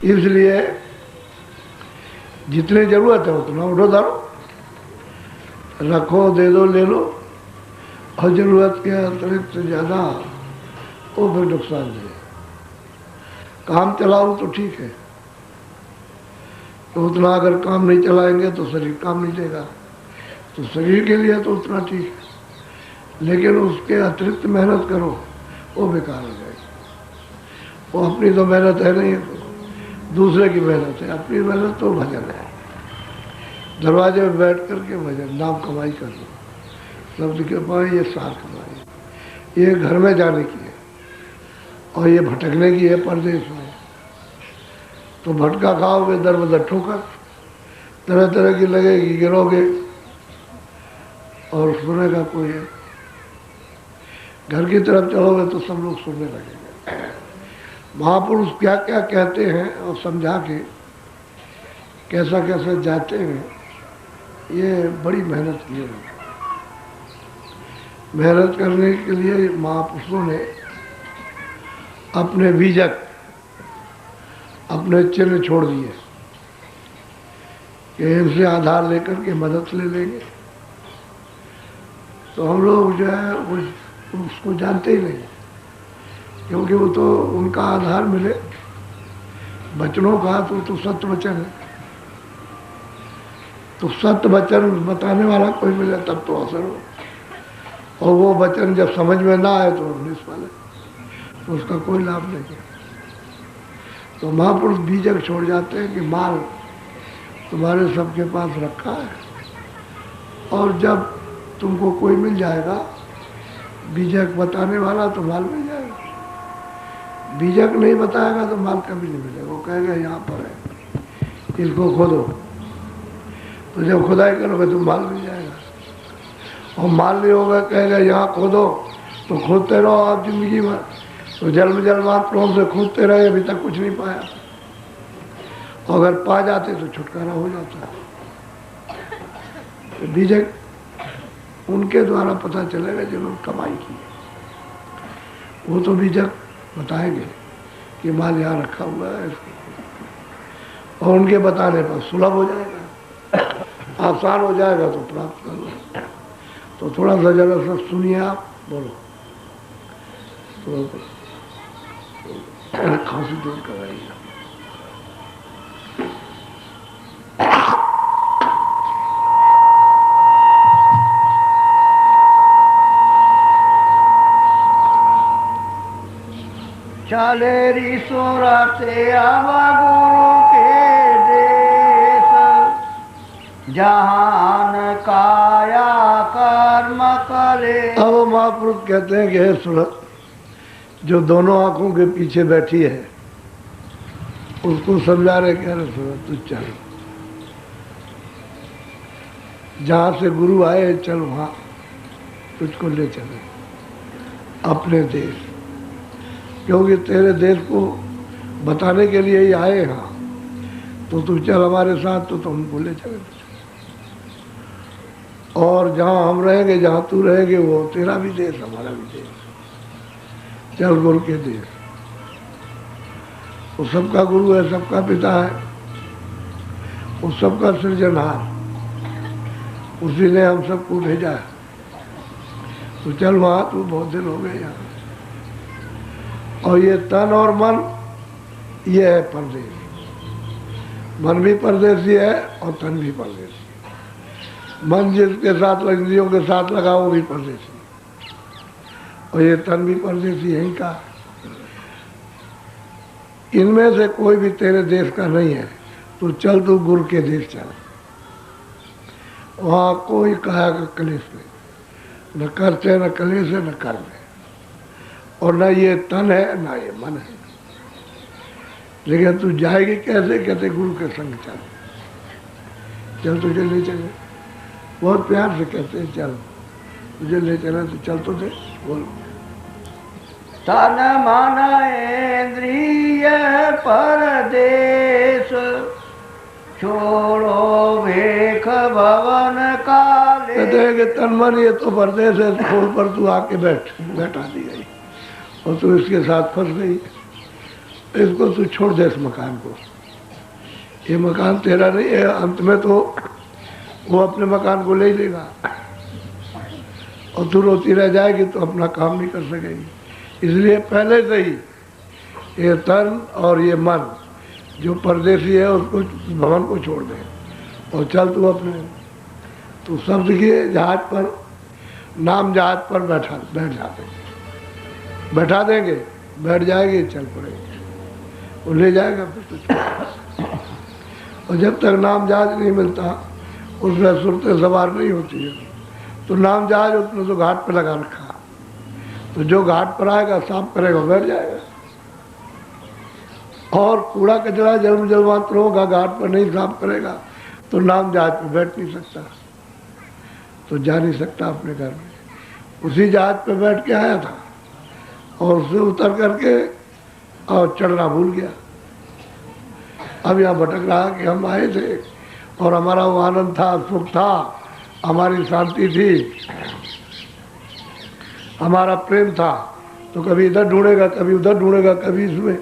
इसलिए जितनी जरूरत है उतना उठो धरो, रखो, दे दो, ले लो, और जरूरत के अतिरिक्त ज़्यादा वो फिर नुकसान दे। काम चलाओ तो ठीक है, तो उतना अगर काम नहीं चलाएंगे तो शरीर काम नहीं देगा, तो शरीर के लिए तो उतना ठीक है, लेकिन उसके अतिरिक्त मेहनत करो वो बेकार हो जाएगी। वो अपनी तो मेहनत है नहीं, तो दूसरे की मेहनत है। अपनी मेहनत तो भजन है, दरवाजे में बैठ करके भजन, नाम कमाई कर लो, शब्द के पाए ये सार कमाई, ये घर में जाने की है और ये भटकने की है परदेश में। तो भटका खाओगे दर बदर ठोकर, तरह तरह की लगेगी, गिरोगे और सुनेगा कोई है। घर की तरफ चलोगे तो सब लोग सुनने लगेंगे। महापुरुष क्या क्या कहते हैं और समझा के कैसा कैसा जाते हैं, ये बड़ी मेहनत की है। मेहनत करने के लिए महापुरुषों ने अपने बीजक, अपने चिन्ह छोड़ दिए कि इनसे आधार लेकर के मदद ले लेंगे। तो हम लोग जो है वो उसको जानते ही नहीं, क्योंकि वो तो उनका आधार मिले वचनों का, तो सत्य वचन है। तो सत्य वचन बताने वाला कोई मिले तब तो असर हो, और वो वचन जब समझ में ना आए तो निष्फल है, तो उसका कोई लाभ नहीं है। तो महापुरुष बीजक छोड़ जाते हैं कि माल तुम्हारे सबके पास रखा है, और जब तुमको कोई मिल जाएगा बीजक बताने वाला तो माल मिल जाएगा, बीजक नहीं बताएगा तो माल कभी नहीं मिलेगा। वो कहेगा यहाँ पर है, इसको खोदो, तो जब खुदाई करोगे तो माल मिल जाएगा। और माल नहीं होगा, कहेगा यहाँ खोदो, तो खोदते रहो आप जिंदगी भर, तो जन्मांतरों से खोदते रहे, अभी तक कुछ नहीं पाया। और अगर पा जाते तो छुटकारा हो जाता है। तो बीजक उनके द्वारा पता चलेगा जिन्होंने कमाई की, वो तो बीजक बताएंगे कि माल यहाँ रखा हुआ है, और उनके बताने पर सुलभ हो जाएगा, आसान हो जाएगा, तो प्राप्त कर लो। तो थोड़ा सा जरा सा सुनिए आप, बोलो तो खांसी दूर कराइए। चले री सूरते आवा गुरु के देश, जहान काया कर्म करे। अब महापुरुष कहते हैं कि हे सूरत, जो दोनों आंखों के पीछे बैठी है उसको समझा रहे, कह रहे सूरत तू चल, जहां से गुरु आए चल वहां तुझको ले चले अपने देश, क्योंकि तेरे देश को बताने के लिए ही आए यहाँ, तो तू चल हमारे साथ, तो हमको ले चले। और जहाँ हम रहेंगे, जहाँ तू रहेंगे, वो तेरा भी देश हमारा भी देश, चल गुरु के देश। वो सबका गुरु है, सबका पिता है, वो सबका सृजनहार, उसी ने हम सबको भेजा है। तो चल वहाँ, तू बहुत दिन हो गए यहाँ। और ये तन और मन, ये है परदेश। मन भी परदेसी है और तन भी परदेसी। मन जिसके साथ, इंद्रियों के साथ लगा, वो भी परदेसी, और ये तन भी परदेसी है का। इनमें से कोई भी तेरे देश का नहीं है, तो चल तू गुरु के देश चल। वहाँ कोई काया का कलेश नहीं, न कर्त है, न कलेश है, न कर्म है, और न ये तन है, न ये मन है। लेकिन तू जाएगी कैसे? कहते गुरु के संग चल, चल तुझे ले चले। बहुत प्यार से कहते हैं चल, तुझे ले चले तो चल तो दे। बोल तन मन इंद्रिय परदेश, छोड़ो भेख भवन काले। कहते हैं कि तन मन ये तो परदेश है, छोड़ पर तू आके बैठा दी गई, और तू इसके साथ फंस गई। इसको तू छोड़ दे, इस मकान को। ये मकान तेरा नहीं है, अंत में तो वो अपने मकान को ले ही लेगा और तू रोती रह जाएगी तो अपना काम नहीं कर सकेगी। इसलिए पहले से ही ये तन और ये मन जो परदेसी है उसको भवन को छोड़ दे और चल तू अपने, तू शब्द के जहाज पर, नाम जहाज पर बैठ जाते, बैठा देंगे, बैठ जाएगी, चल पड़ेगी, वो ले जाएगा फिर तो। और जब तक नाम जहाज नहीं मिलता उसमें सुरतें सवार नहीं होती है, तो नाम जहाज उसने तो घाट पर लगा रखा, तो जो घाट पर आएगा साफ करेगा बैठ जाएगा। और कूड़ा कचरा जन्म जन्मांतर होगा, घाट पर नहीं साफ करेगा तो नाम जहाज पर बैठ नहीं सकता, तो जा नहीं सकता अपने घर में। उसी जहाज पे बैठ के आया था और उससे उतर करके और चढ़ना भूल गया। अब यहाँ भटक रहा कि हम आए थे और हमारा वो आनंद था, सुख था, हमारी शांति थी, हमारा प्रेम था, तो कभी इधर ढूंढेगा, कभी उधर ढूंढेगा, कभी इसमें,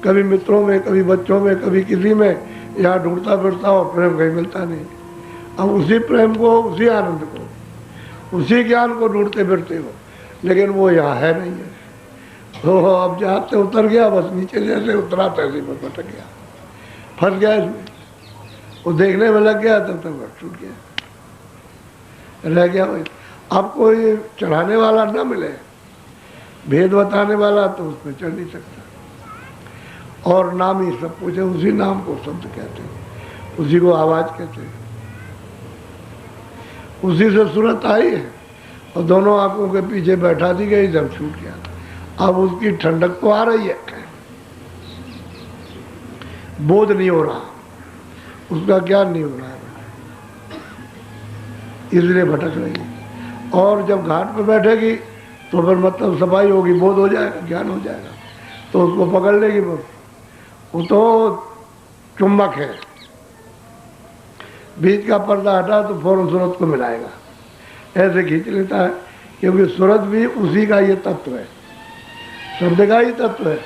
कभी मित्रों में, कभी बच्चों में, कभी किसी में, यहाँ ढूंढता फिरता और प्रेम कहीं मिलता नहीं। अब उसी प्रेम को, उसी आनंद को, उसी ज्ञान को ढूंढते फिरते हो, लेकिन वो यहाँ है नहीं है। तो अब जहाँ से उतर गया, बस नीचे जैसे उतरा तैसे बस भटक गया, फंस गया इसमें, वो देखने में लग गया तब तक छूट गया, रह गया भाई। अब कोई चढ़ाने वाला ना मिले, भेद बताने वाला, तो उसमें चढ़ नहीं सकता। और नाम ही सब कुछ है, उसी नाम को शब्द कहते हैं, उसी को आवाज कहते हैं, उसी से सूरत आई है और दोनों आंखों के पीछे बैठा दी गई, जब छूट गया। अब उसकी ठंडक तो आ रही है, बोध नहीं हो रहा, उसका ज्ञान नहीं हो रहा है, इसलिए भटक रही है। और जब घाट पे बैठेगी तो फिर मतलब सफाई होगी, बोध हो जाएगा, ज्ञान हो जाएगा, तो उसको पकड़ लेगी बस। वो तो चुंबक है, बीच का पर्दा हटा तो फौरन सूरत को मिलाएगा, ऐसे खींच लेता है, क्योंकि सूरत भी उसी का ये तत्व है, शब्द का ही तत्व है।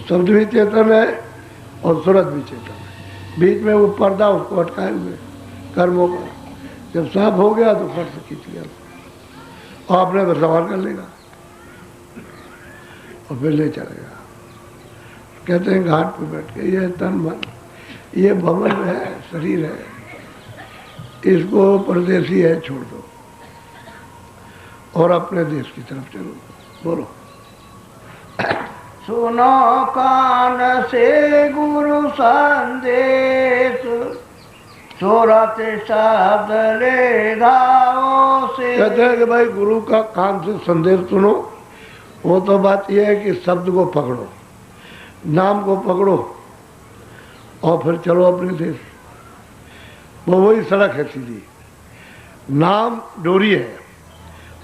शब्द भी चेतन है और सूरत भी चेतन है, बीच में वो पर्दा उसको अटकाए हुए कर्मों का। जब साफ हो गया तो फट से खींच लिया और अपने पर सवार कर लेगा और फिर ले चलेगा। कहते हैं घाट पे बैठ के, ये तन मन, ये भवन है, शरीर है, इसको परदेसी है छोड़ दो और अपने देश की तरफ चलो। बोलो। सुनो कान से गुरु संदेश, सूरत शब्द ले गाओ से। कहते हैं कि भाई गुरु का कान से संदेश सुनो। वो तो बात यह है कि शब्द को पकड़ो, नाम को पकड़ो और फिर चलो अपने देश। वो वही सड़क है सीधी, नाम डोरी है,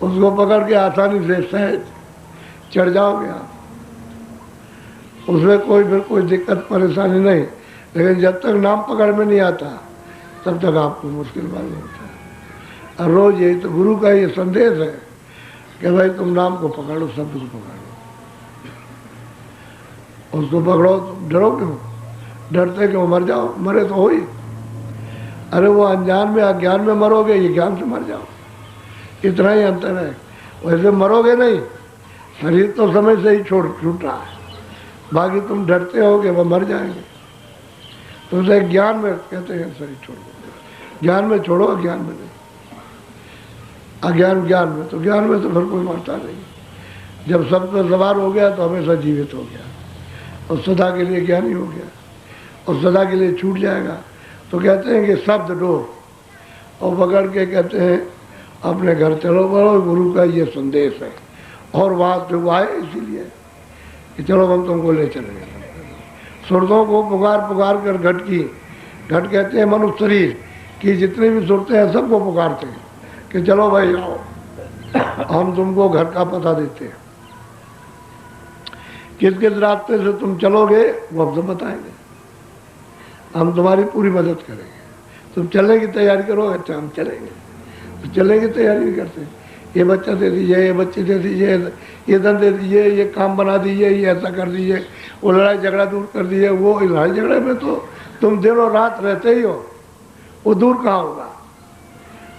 उसको पकड़ के आसानी से सहज चढ़ जाओगे आप, उसमें कोई दिक्कत परेशानी नहीं। लेकिन जब तक नाम पकड़ में नहीं आता तब तक आपको मुश्किल मालूम होता है। और रोज यही तो गुरु का ये संदेश है कि भाई तुम नाम को पकड़ो, शब्द को पकड़ो, उसको पकड़ो। तुम डरो क्यों? डरते क्यों? मर जाओ, मरे तो हो ही। अरे वो अनजान में अज्ञान में मरोगे, ये ज्ञान से मर जाओ, इतना ही अंतर है। वैसे मरोगे नहीं, शरीर तो समय से ही छूट रहा है, बाकी तुम डरते होगे वह मर जाएंगे। तो उसे ज्ञान में कहते हैं शरीर छोड़ दो, ज्ञान में छोड़ो, अज्ञान में नहीं। अज्ञान ज्ञान में, तो ज्ञान में तो फिर कोई मरता नहीं। जब सब पर सवार हो गया तो हमेशा जीवित हो गया और सदा के लिए ज्ञानी हो गया और सदा के लिए छूट जाएगा। तो कहते हैं कि शब्द डोर और पकड़ के कहते हैं अपने घर चलो बढ़ो, गुरु का ये संदेश है। और वहाँ से वो आए इसीलिए कि चलो हम तुमको ले चलेंगे। सुरतों को पुकार पुकार कर घट कहते हैं मनुष्य शरीर की जितनी भी सुरतें हैं सबको पुकारते हैं कि चलो भाई आओ, हम तुमको घर का पता देते हैं, किस किस रास्ते से तुम चलोगे वो हम तो बताएंगे, हम तुम्हारी पूरी मदद करेंगे। तुम चलने की तैयारी करो, अच्छा हम चलेंगे। तो चलने की तैयारी नहीं करते, ये बच्चा दे दीजिए, ये बच्ची दे दीजिए, ये धन दे दीजिए, ये काम बना दीजिए, ये ऐसा कर दीजिए, वो लड़ाई झगड़ा दूर कर दीजिए। वो लड़ाई झगड़े में तो तुम दिनों रात रहते ही हो, वो दूर कहाँ होगा?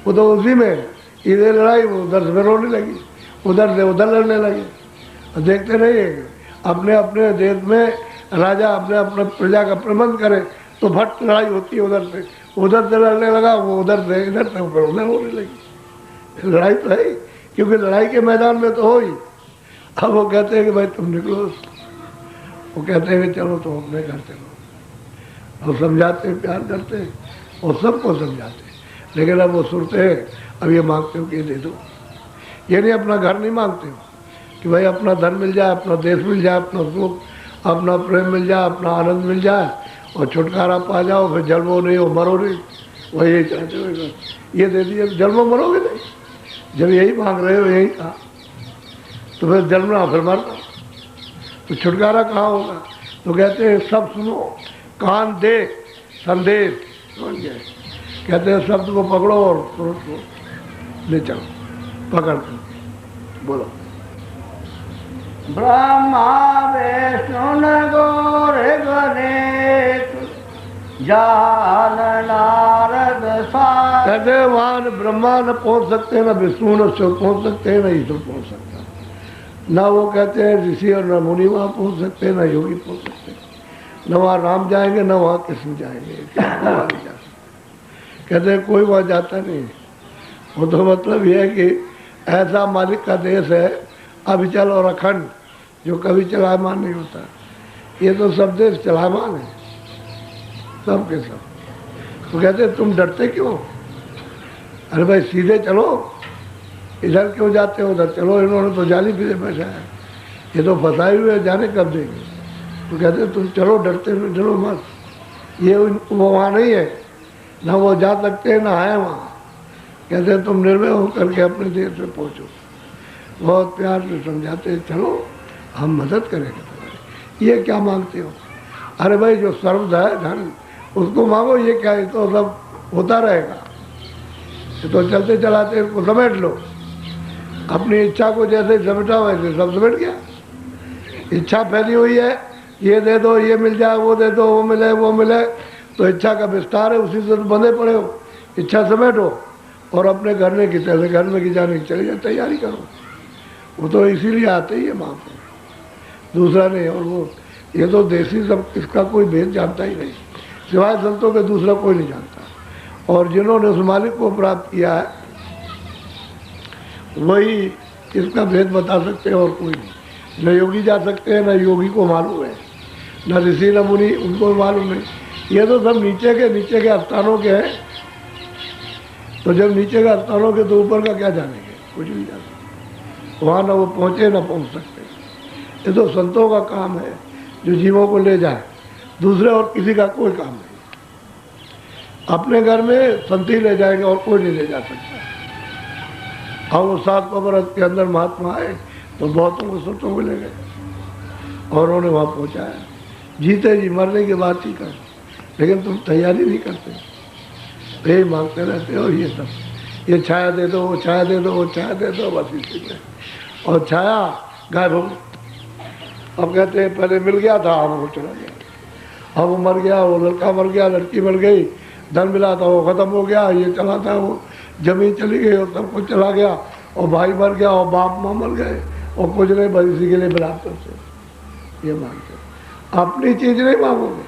वो तो उसी में, इधर लड़ाई वो उधर से रोने लगी, उधर से उधर लड़ने लगे। देखते नहीं है अपने अपने देश में राजा अपने अपने प्रजा का प्रबंध करे तो भट लड़ाई होती है, उधर से लड़ने लगा, वो उधर से इधर से उधर होने लगी। लड़ाई तो है, क्योंकि लड़ाई के मैदान में तो हो ही। अब वो कहते हैं कि भाई तुम निकलो, वो कहते हैं कि चलो तुम अपने घर चलो। और समझाते प्यार करते और सबको समझाते, लेकिन अब वो सुनते हैं, अब ये मांगते हो कि ये दे दो। ये नहीं अपना घर नहीं मांगते हो कि भाई अपना धन मिल जाए, अपना देश मिल जाए, अपना सुख, अपना प्रेम मिल जाए, अपना आनंद मिल जाए और छुटकारा पा जाओ, फिर जन्मो नहीं हो मरो नहीं, वही यही चाहते हो। ये दे दिए जन्मो मरोगे नहीं, जब यही मांग रहे हो यही कहा तो फिर जन्मना फिर मरना, तो छुटकारा कहाँ होगा? तो कहते हैं सब सुनो, कान दे संदेश, समझ गए? कहते हैं शब्द को पकड़ो और सुनो को ले चलो, पकड़ कर बोलो। ब्रह्मा विष्णु गौर गणेश जान नारद सार। कहते वहां ब्रह्मा न पहुंच सकते, न विष्णु न शिव पहुंच सकते, न ईश्वर पहुंच सकता, न वो कहते हैं ऋषि और न मुनि वहां पहुंच सकते, न योगी पहुंच सकते, न वहां राम जाएंगे न वहां कृष्ण जाएंगे, कहते हैं कोई वहां जाता नहीं। वो तो मतलब ये है कि ऐसा मालिक का देश है अभिचल और अखंड, जो कभी चलायमान नहीं होता। ये तो सब देश चलायमान है, सब के सब। तो कहते तुम डरते क्यों? अरे भाई सीधे चलो, इधर क्यों जाते हो, उधर चलो, इन्होंने तो जाली पीछे बैठा है, ये तो फंसाए हुए जाने कब देंगे। तो कहते तुम चलो, डरते डरो मत, ये वो वहाँ नहीं है, ना वो जा सकते हैं ना है वहाँ। कहते तुम निर्भय होकर के अपने देश में पहुँचो। बहुत प्यार से समझाते, चलो हम मदद करेंगे तुम्हारी। ये क्या मांगते हो? अरे भाई जो सर्वदा है धन उसको मांगो, ये क्या, ये तो सब होता रहेगा, ये तो चलते चलाते इसको समेट लो। अपनी इच्छा को जैसे समेटा वैसे सब समेट गया। इच्छा फैली हुई है, ये दे दो, ये मिल जाए, वो दे दो, वो मिले, वो मिले, तो इच्छा का विस्तार है, उसी से तो बंधे पड़े हो। इच्छा समेटो और अपने घर की चले, घर में की जाने की चले जाए, तैयारी करो। वो तो इसीलिए आते ही है वहाँ पर, दूसरा नहीं। और वो ये तो देसी सब, इसका कोई भेद जानता ही नहीं, सिवाय संतों के दूसरा कोई नहीं जानता। और जिन्होंने उस मालिक को प्राप्त किया है वही इसका भेद बता सकते हैं, और कोई नहीं। न योगी जा सकते हैं, न योगी को मालूम है, न ऋषि न मुनि, उनको मालूम नहीं। ये तो सब नीचे के स्थानों के हैं। तो जब नीचे के स्थानों के, तो ऊपर का क्या जानेंगे? कुछ नहीं जान सकते। वहाँ न वो पहुँचे न पहुँच सकते। ये तो संतों का काम है जो जीवों को ले जाए, दूसरे और किसी का कोई काम नहीं। अपने घर में संत ही ले जाएंगे और कोई नहीं ले जा सकता। और वो 700 बरस के अंदर महात्मा आए तो बहुतों को संतों को ले गए और उन्होंने वहाँ पहुँचाया। जीते जी मरने की बात ही कर, लेकिन तुम तैयारी नहीं करते, यही मांगते रहते हो। ये सब, ये छाया दे दो, वो छाया दे दो, वो छाया दे दो, बस इसी में। और छाया गायब हो गई। अब कहते हैं पहले मिल गया था, अब वो चला गया। अब वो मर गया, वो लड़का मर गया, लड़की मर गई, धन मिला था वो खत्म हो गया, ये चला था, वो जमीन चली गई और सब कुछ चला गया, और भाई मर गया और बाप माँ मर गए, और कुछ नहीं, बस इसी के लिए बिलाप करते। ये मांगते, अपनी चीज नहीं मांगोगे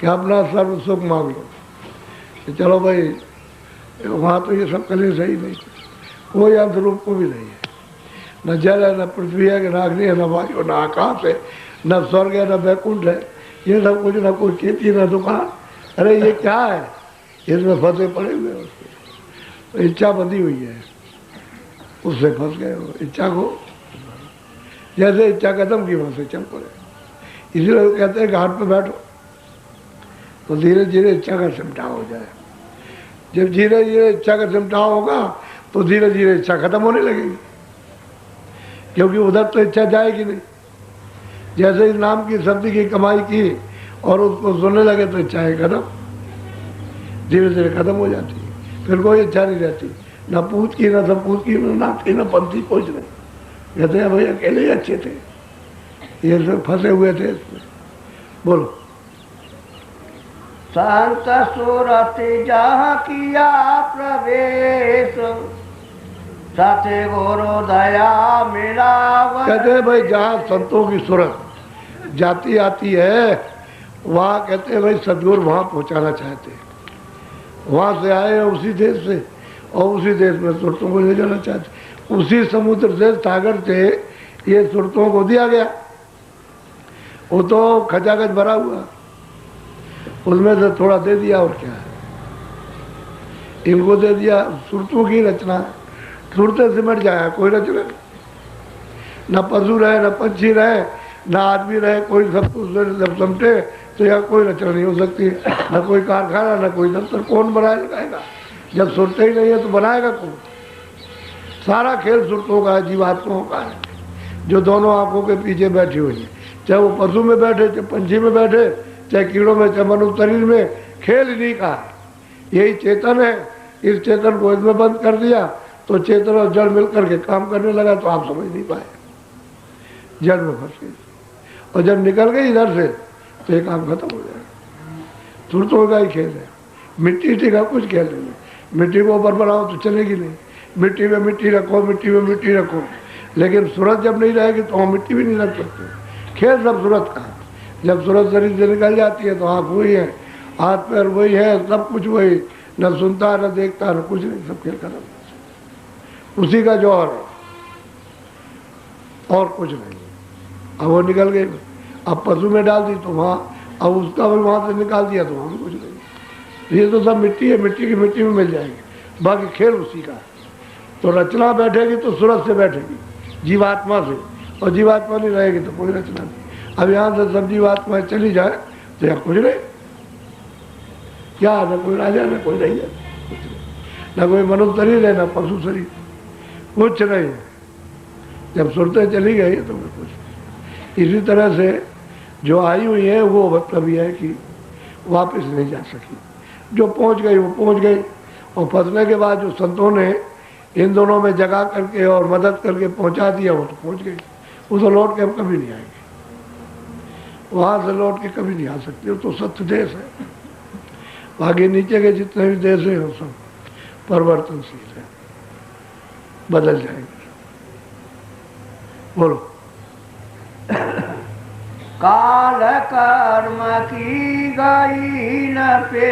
कि अपना सर्व सुख मांग लो कि चलो भाई वहाँ तो ये सब कले सही नहीं, कोई अंत रूप को भी नहीं है, न जल है, न पृथ्वी है, न अग्नि है, न वायु, न आकाश है, न स्वर्ग है, न वैकुंठ है, ये सब कुछ, न कोई खेती, न दुकान। अरे ये क्या है? इसमें फंसे पड़े हुए हो, तो इच्छा बंधी हुई है, उससे फंस गए हो। इच्छा को जैसे इच्छा खत्म की वहाँ से चल पड़े। इसलिए कहते हैं घाट पे बैठो तो धीरे धीरे इच्छा का सिमटाव हो जाए। जब धीरे धीरे इच्छा का सिमटाव होगा तो धीरे धीरे इच्छा खत्म होने लगेगी, क्योंकि उधर तो इच्छा जाएगी नहीं। जैसे इस नाम की शब्द की कमाई की और उसको सुनने लगे तो इच्छाएं खत्म, धीरे धीरे खत्म हो जाती है। फिर कोई इच्छा नहीं रहती, न पूछ की, न सपूत की, न नाथ की, न पंथी, कुछ नहीं। कहते हैं भाई अकेले ही अच्छे थे, ये सब फंसे हुए थे इसमें। बोलो संत सूरत जहाँ किया प्रवेश, सत्य गुरु दया मिला। कहते हैं भाई जहाँ संतों की सूरत जाती आती है, वहाँ कहते हैं भाई सदगुरु वहाँ पहुँचाना चाहते हैं। वहाँ से आए उसी देश से, और उसी देश में सुरतों को ले जाना चाहते। उसी समुद्र से, सागर से ये सुरतों को दिया गया। वो तो खचाखच भरा हुआ, उसमें से थोड़ा दे दिया और क्या है, इनको दे दिया। सुरतों की रचना है, सुरते सिमट जाए कोई रचना नहीं। न पशु रहे, न पंछी रहे, न आदमी रहे, कोई सब जब समटे तो यहाँ कोई रचना नहीं हो सकती। न कोई कारखाना, न कोई दफ्तर, कौन बनाए लगाएगा? जब सुरते ही नहीं है तो बनाएगा कौन? सारा खेल सुरतों का है, जीवात्माओं का है, जो दोनों आंखों के पीछे बैठी हुई है। चाहे वो पशु में बैठे, चाहे पंछी में बैठे, चाहे कीड़ों में, चाहे मनुष्य शरीर में, खेल इन्हीं का है। यही चेतन है। इस चेतन को इसमें बंद कर दिया तो चेतन और जड़ मिलकर के काम करने लगा, तो आप समझ नहीं पाए, जड़ में फंस गई। और जब निकल गई इधर से तो ये काम खत्म हो जाएगा। सुरतों का ही खेल है। मिट्टी का कुछ खेल नहीं। मिट्टी को ऊपर बनाओ तो चलेगी नहीं, मिट्टी में मिट्टी रखो, मिट्टी में मिट्टी रखो, लेकिन सूरत जब नहीं रहेगी तो वहाँ मिट्टी भी नहीं रख सकते। खेल सब सूरत का है। जब सूरत शरीर से निकल जाती है तो आँख वही है, हाथ पैर वही है, सब कुछ वही, न सुनता न देखता न कुछ नहीं, सब खेल खत्म। उसी का जौहर है और कुछ नहीं। अब वो निकल गई, अब पशु में डाल दी तो वहाँ, अब उसका भी वहाँ से निकाल दिया तो वहाँ भी कुछ नहीं। ये तो सब मिट्टी है, मिट्टी की मिट्टी में मिल जाएगी, बाकी खेल उसी का है। तो रचना बैठेगी तो सूरत से बैठेगी, जीवात्मा से, और जीवात्मा नहीं रहेगी तो कोई रचना नहीं। अब यहाँ से सब जीवात्मा चली जाए तो यहाँ कुछ नहीं, क्या न कोई राजा न कोई रैया, न कोई मनुष्य शरीर है न पशु शरीर, कुछ नहीं है। जब सुरतें चली गई तो कुछ। इसी तरह से जो आई हुई है वो मतलब यह है कि वापस नहीं जा सकी। जो पहुंच गई वो पहुंच गई, और फंसने के बाद जो संतों ने इन दोनों में जगा करके और मदद करके पहुंचा दिया वो तो पहुंच गई। वो तो लौट के कभी नहीं आएंगे, वहाँ से लौट के कभी नहीं आ सकते। वो तो सत्य देश है। बाकी नीचे के जितने भी देश हैं वो सब परिवर्तनशील है, बदल जाएंगे। बोलो। काल कर्म की गई न पे।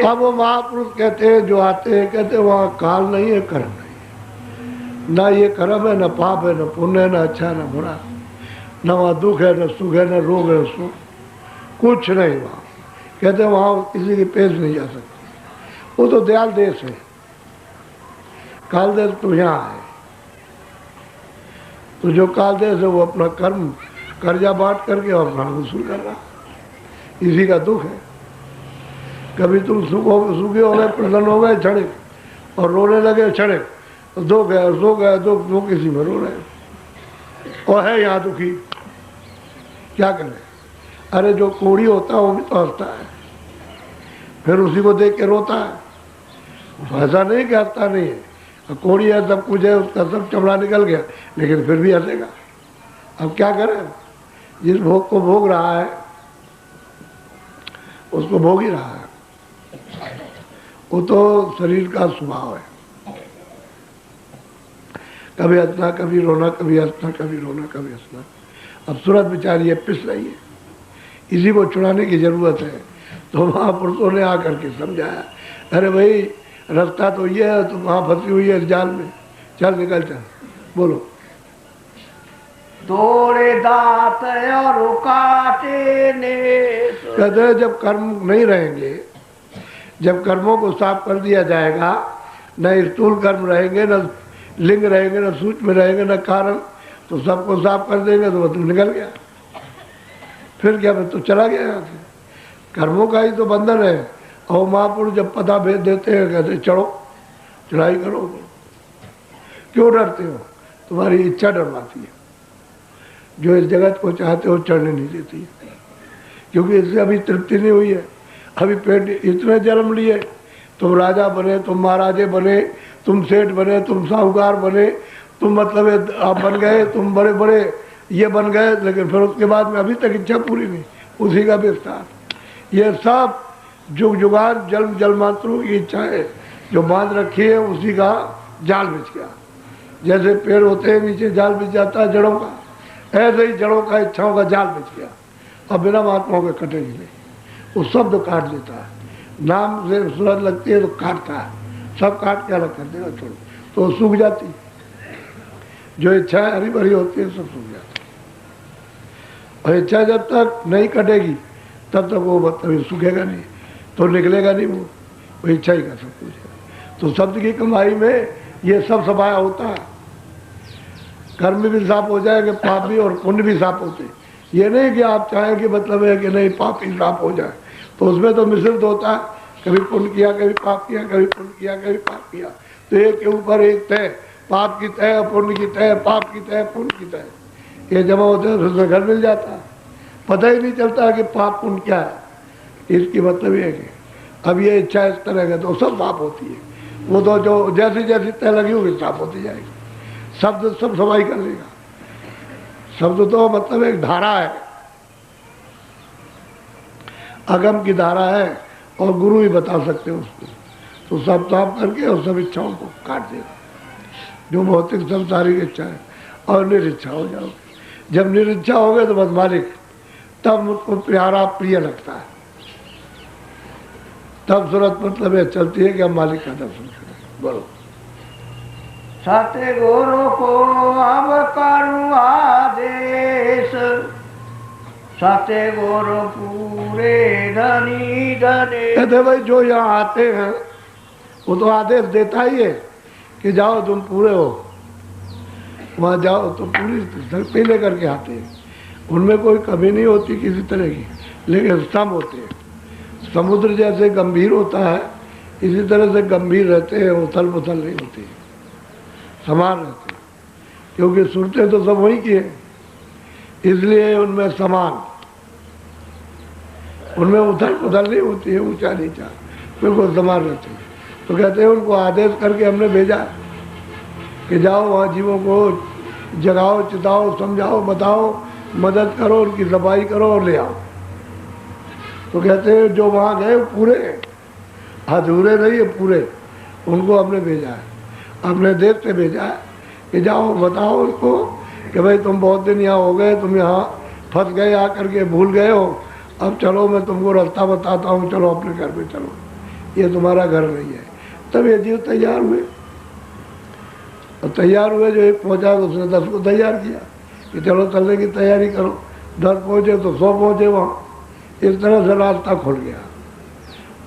अब वो महापुरुष कहते हैं, जो आते हैं कहते हैं वहाँ काल नहीं है, कर्म नहीं है। ना ये कर्म है, न पाप है, न पुण्य है, न अच्छा न बुरा, न वहाँ दुख है, न सुख है, न रोग है, सुख कुछ नहीं वहाँ। कहते हैं वहाँ किसी की पेश नहीं जा सकती। वो तो दयाल देश है, काल देश तो यहाँ है। तो जो काल देश है वो अपना कर्म कर्जा बांट करके और अपना वसूल कर रहा, इसी का दुख है। कभी तुम सुखी हो गए, प्रसन्न हो गए, छड़े, और रोने लगे छड़े, तो दुख है, और दुख है, दुख दुख इसी में रो रहे, और है यहाँ दुखी, क्या करें। अरे जो कोड़ी होता है वो भी तो हंसता है, फिर उसी को देख के रोता है। ऐसा नहीं कि हंसता नहीं है, कोड़ी है, सब कुछ है, उसका सब चमड़ा निकल गया, लेकिन फिर भी हंसेगा। अब क्या करें, जिस भोग को भोग रहा है उसको भोग ही रहा है। वो तो शरीर का स्वभाव है, कभी हंसना कभी रोना, कभी हंसना कभी रोना, कभी हंसना। अब सूरत बेचारी है, पिस रही है, इसी को छुड़ाने की जरूरत है। तो महापुरुषों ने आकर के समझाया, अरे भाई रास्ता तो ये है, तुम वहाँ फंसी हुई है जाल में, चल निकल चल। बोलो। तोड़े दांत और काटे ने। कहते हैं जब कर्म नहीं रहेंगे, जब कर्मों को साफ कर दिया जाएगा, न स्थूल कर्म रहेंगे, न लिंग रहेंगे, न सूक्ष्म रहेंगे, न कारण, तो सबको साफ कर देंगे तो तुम निकल गया। फिर क्या, तो चला गया यहाँ से। कर्मों का ही तो बंधन है। और महापुरुष जब पता भेज देते हैं, कहते चढ़ो, चढ़ाई करो। क्यों डरते हो? तुम्हारी इच्छा डरवाती है। जो इस जगत को चाहते हो चढ़ने नहीं देती है, क्योंकि इससे अभी तृप्ति नहीं हुई है। अभी पेट इतने जन्म लिए, तुम राजा बने, तुम महाराजे बने, तुम सेठ बने, तुम साहूकार बने, तुम मतलब आप बन गए, तुम बड़े बड़े ये बन गए, लेकिन फिर उसके बाद में अभी तक इच्छा पूरी नहीं, उसी का विस्तार। ये सब जुग जुगान जन्म जन्मांतरों की इच्छाएं जो बांध रखी है उसी का जाल बिछ गया। जैसे पेड़ होते हैं नीचे जाल बिछ जाता है जड़ों का, ऐसे ही जड़ों का इच्छाओं का जाल बिछ गया। अब बिना महात्माओं के कटेगी नहीं, वो शब्द काट देता है। नाम से सूरत लगती है तो काटता है, सब काट के अलग कर देगा छोड़, तो सूख जाती है। जो इच्छाएं हरी भरी होती है सब सूख जाती है। और इच्छा जब तक नहीं कटेगी तब तक वो मतलब सूखेगा नहीं, तो निकलेगा नहीं वो इच्छा ही का सब कुछ है। तो शब्द की कमाई में ये सब समाया होता है। कर्म भी साफ हो जाएंगे, पाप भी और पुण्य भी साफ होते। ये नहीं कि आप चाहें कि मतलब है कि नहीं पाप ही साफ हो जाए, तो उसमें तो मिश्रित होता है, कभी पुण्य किया कभी पाप किया, कभी पुण्य किया कभी पाप किया, तो एक के ऊपर एक तय, पाप की तय पुण्य की तय, पाप की तय पुण्य की तय, ये जमा होते हैं तो उसमें घर मिल जाता है। पता ही नहीं चलता कि पाप पुण्य क्या है। इसकी मतलब ये है कि अब ये इच्छा इस तरह का तो सब साफ होती है। वो तो जो जैसी जैसी तय लगी होगी साफ होती जाएगी। शब्द सब सफाई कर लेगा। शब्द तो मतलब एक धारा है, अगम की धारा है, और गुरु ही बता सकते हैं उसको। तो सब साफ करके और सब इच्छाओं को काट देगा, जो भौतिक संसारिक इच्छा है, और निरिच्छा हो जाओगे। जब निरिच्छा हो गए तो बस मालिक, तब मुझको प्यारा प्रिय लगता है, तब सूरत मतलब ये चलती है कि हम मालिक का दर्शन करें। बोलो। सत्य गुरु को अब करूँ आदेश, सत्य गुरु पूरे धनी धने। कहते भाई जो यहाँ आते हैं वो तो आदेश देता ही है कि जाओ तुम पूरे हो, वहाँ जाओ तो पूरी पहले करके आते हैं। उनमें कोई कमी नहीं होती किसी तरह की, लेकिन सम होते हैं। समुद्र जैसे गंभीर होता है इसी तरह से गंभीर रहते हैं, उथल पुथल नहीं होती, समान रहते हैं। क्योंकि सुरतें तो सब वही की है, इसलिए उनमें समान, उनमें उथल पुथल नहीं होती है, ऊंचा नीचा बिल्कुल समान रहते हैं। तो कहते हैं उनको आदेश करके हमने भेजा कि जाओ वहाँ जीवों को जगाओ, चिताओ, समझाओ, बताओ, मदद करो, उनकी सफाई करो और ले आओ। तो कहते हैं जो वहाँ गए पूरे, अधूरे नहीं है पूरे, उनको हमने भेजा है, अपने देश से भेजा है कि जाओ बताओ उनको कि भाई तुम बहुत दिन यहाँ हो गए, तुम यहाँ फंस गए, आकर के भूल गए हो, अब चलो मैं तुमको रास्ता बताता हूँ, चलो अपने घर पे चलो, ये तुम्हारा घर नहीं है। तब ये जीव तैयार हुए, और तैयार हुए, जो एक पहुँचा तो उसने 10 को तैयार किया कि चलो चलने की तैयारी करो। 10 पहुँचे तो 100 पहुँचे वहाँ। इस तरह से रास्ता खुल गया।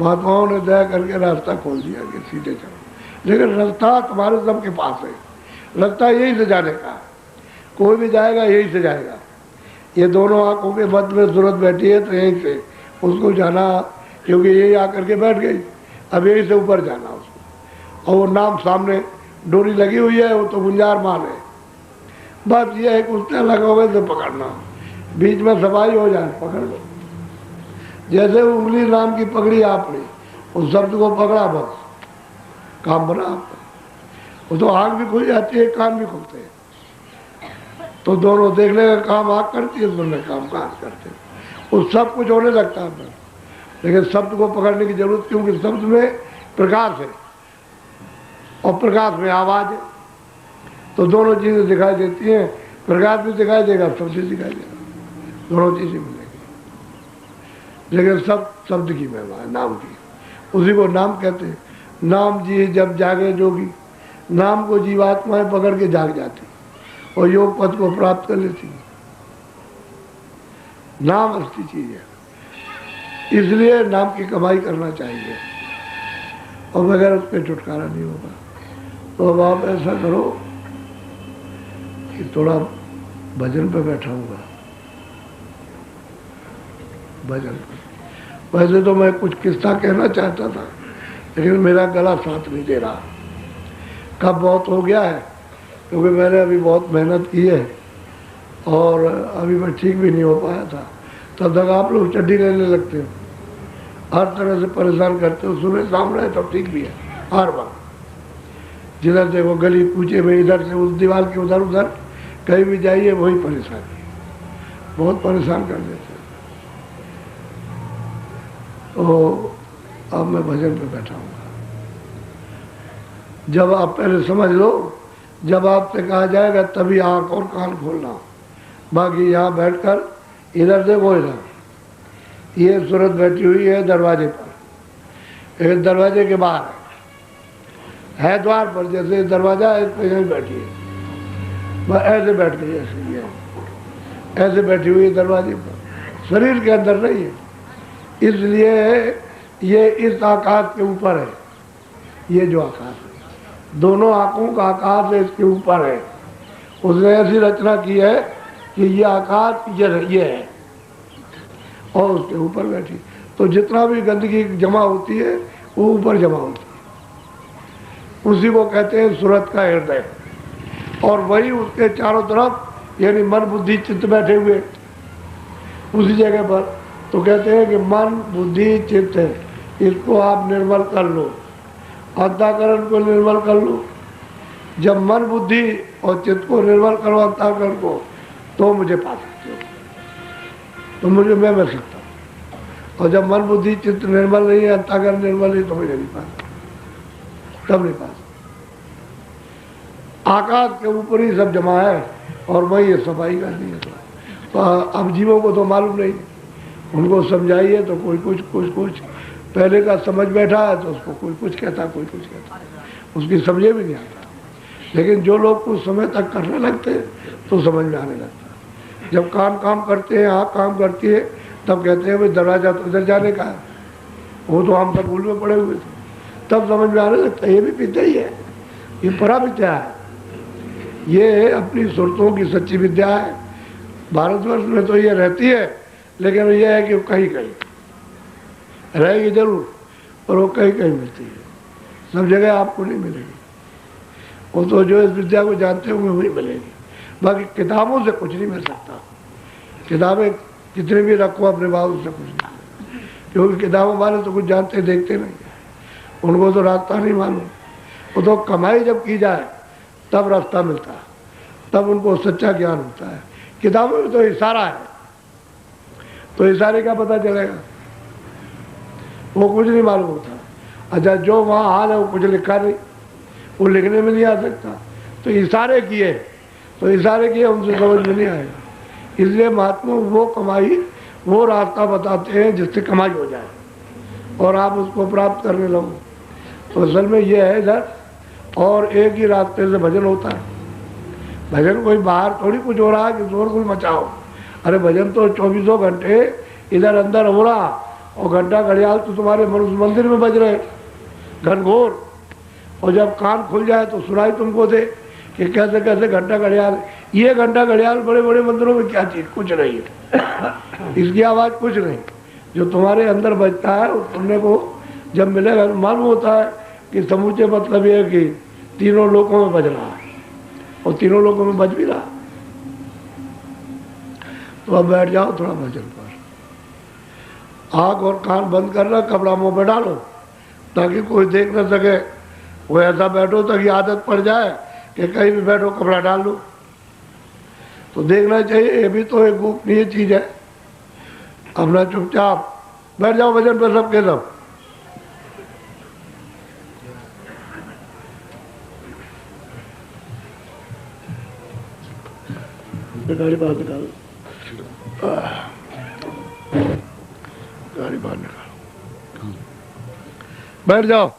महात्माओं ने दया करके रास्ता खोल दिया कि सीधे चलो, लेकिन रास्ता तुम्हारे सबके पास है, रास्ता यही से जाने का, कोई भी जाएगा यही से जाएगा। ये दोनों आंखों के मध्य में सूरत बैठी है तो यहीं से उसको जाना, क्योंकि यही आकर के बैठ गई, अब यहीं से ऊपर जाना उसको। और वो नाम सामने डोरी लगी हुई है, वो तो गुंजार माल है, बस ये है कि उसने लगोगे तो पकड़ना, बीच में सफाई हो जाए पकड़ लो। जैसे उंगली नाम की पकड़ी आपने, उस शब्द को पकड़ा, बस काम बना आपका। वो तो आँख भी खुल जाती है, कान भी खुलते हैं, तो दोनों देखने का काम आँख करती है, सुनने का काम कान करते हैं, वो सब कुछ होने लगता है। लेकिन शब्द को पकड़ने की जरूरत, क्योंकि शब्द में प्रकाश है और प्रकाश में आवाज है, तो दोनों चीजें दिखाई देती हैं, प्रकाश भी दिखाई देगा, शब्द भी दिखाई देगा, दोनों चीजें मिलेगी। लेकिन सब शब्द की महिमा है, नाम की, उसी को नाम कहते हैं। नाम जी जब जागे जोगी, नाम को जीवात्माएं पकड़ के जाग जाती और योग पद को प्राप्त कर लेती। नाम असली चीज है, इसलिए नाम की कमाई करना चाहिए, और बगैर उस पर छुटकारा नहीं होगा। तो अब आप ऐसा करो कि थोड़ा भजन पे बैठाऊंगा, भजन पर। वैसे तो मैं कुछ किस्सा कहना चाहता था, लेकिन मेरा गला साथ नहीं दे रहा, कब बहुत हो गया है, क्योंकि मैंने अभी बहुत मेहनत की है और अभी मैं ठीक भी नहीं हो पाया था। तब तक आप लोग चड्डी लेने लगते हो, हर तरह से परेशान करते हो, सुबह शाम रहे तब ठीक भी है। हर बार जिधर से वो गली कूचे में, इधर से उस दीवार के उधर उधर कहीं भी जाइए वही परेशानी, बहुत परेशान कर देते। तो अब मैं भजन पे बैठा हूँ। जब आप पहले समझ लो, जब आपसे कहा जाएगा तभी आंख और कान खोलना, बाकी यहाँ बैठकर इधर देखो, इधर ये सूरत बैठी हुई है दरवाजे पर, एक दरवाजे के बाहर है द्वार पर, जैसे दरवाजा है इस पर यहीं बैठी है, बस ऐसे बैठ गई, ऐसे ये ऐसे बैठी हुई है दरवाजे पर, शरीर के अंदर नहीं है। इसलिए ये इस आकाश के ऊपर है, ये जो आकाश है, दोनों आंखों का आकाश है, इसके ऊपर है। उसने ऐसी रचना की है कि ये आकाश ये है और उसके ऊपर बैठी, तो जितना भी गंदगी जमा होती है वो ऊपर जमा होती है, उसी को कहते हैं सूरत का हृदय। और वही उसके चारों तरफ यानी मन बुद्धि चित्त बैठे हुए उसी जगह पर, तो कहते हैं कि मन बुद्धि चित्त है, इसको आप निर्मल कर लो, अंतःकरण को निर्मल कर लो। जब मन बुद्धि और चित्त को निर्मल करो, अंतःकरण को, तो मुझे पा सकते हो, तो मुझे मैं मिल सकता हूँ। और जब मन बुद्धि चित्त निर्मल नहीं है, अंतःकरण निर्मल नहीं, तो मुझे नहीं पा सकता, तब नहीं पा सकता। आकाश के ऊपर ही सब जमा है और वही ये सफाई करनी है। तो अब जीवों को तो मालूम नहीं, उनको समझाइए तो कोई कुछ पहले का समझ बैठा है, तो उसको कोई कुछ कहता, कोई कुछ कहता, उसकी समझे भी नहीं आता। लेकिन जो लोग कुछ समय तक करने लगते हैं तो समझ में आने लगता है। जब कान काम करते हैं, आँख काम करती है, तब कहते हैं भाई दरवाजा तो इधर जाने का है, वो तो हम सब भूल में पड़े हुए थे, तब समझ में आने लगता है ये भी विद्या ही है, ये परा विद्या है, ये अपनी सुरतों की सच्ची विद्या है। भारतवर्ष में तो ये रहती है, लेकिन ये है कि कहीं कहीं रहेगी जरूर, पर वो कहीं कहीं मिलती है, सब जगह आपको नहीं मिलेगी। वो तो जो इस विद्या को जानते होंगे वही मिलेगी, बाकी किताबों से कुछ नहीं मिल सकता। किताबें कितनी भी रखो अपने बाबू से कुछ नहीं, क्योंकि किताबों वाले तो कुछ जानते देखते नहीं, उनको तो रास्ता नहीं मालूम। वो तो कमाई जब की जाए तब रास्ता मिलता है, तब उनको सच्चा ज्ञान होता है। किताबों में तो इशारा है, तो इशारे का पता चलेगा, वो कुछ नहीं मालूम होता। अच्छा, जो वहाँ हाल है वो कुछ लिखा नहीं, वो लिखने में नहीं आ सकता, तो इशारे किए, तो इशारे किए उनसे समझ में नहीं आएगा। इसलिए महात्मा वो कमाई, वो रास्ता बताते हैं जिससे कमाई हो जाए और आप उसको प्राप्त करने लगो। तो असल में ये है इधर, और एक ही रास्ते से भजन होता है। भजन कोई बाहर थोड़ी कुछ हो रहा है कि शोर कुछ मचाओ, अरे भजन तो 24 घंटे इधर अंदर हो रहा, और घंटा घड़ियाल तो तुम्हारे मनुष्य मंदिर में बज रहे घनघोर, और जब कान खुल जाए तो सुनाई तुमको दे कि कैसे कैसे घंटा घड़ियाल। ये घंटा घड़ियाल बड़े बड़े मंदिरों में क्या चीज़, कुछ नहीं है, इसकी आवाज़ कुछ नहीं, जो तुम्हारे अंदर बजता है वो सुनने को जब मिलेगा मालूम होता है कि समूचे मतलब ये है कि तीनों लोकों में बज रहा है, और तीनों लोकों में बज भी रहा। तो अब बैठ जाओ थोड़ा भजन पर, आँख और कान बंद करना, कपड़ा मुँह पे डालो ताकि कोई देख न सके। वो ऐसा बैठो ताकि आदत पड़ जाए कि कहीं भी बैठो कपड़ा डाल लो, तो देखना चाहिए। ये भी तो एक गोपनीय चीज़ है। अपना चुपचाप बैठ जाओ भजन पर सबके सब। गाड़ी बाहर निकालो, गाड़ी बाहर निकालो, बैठ जाओ।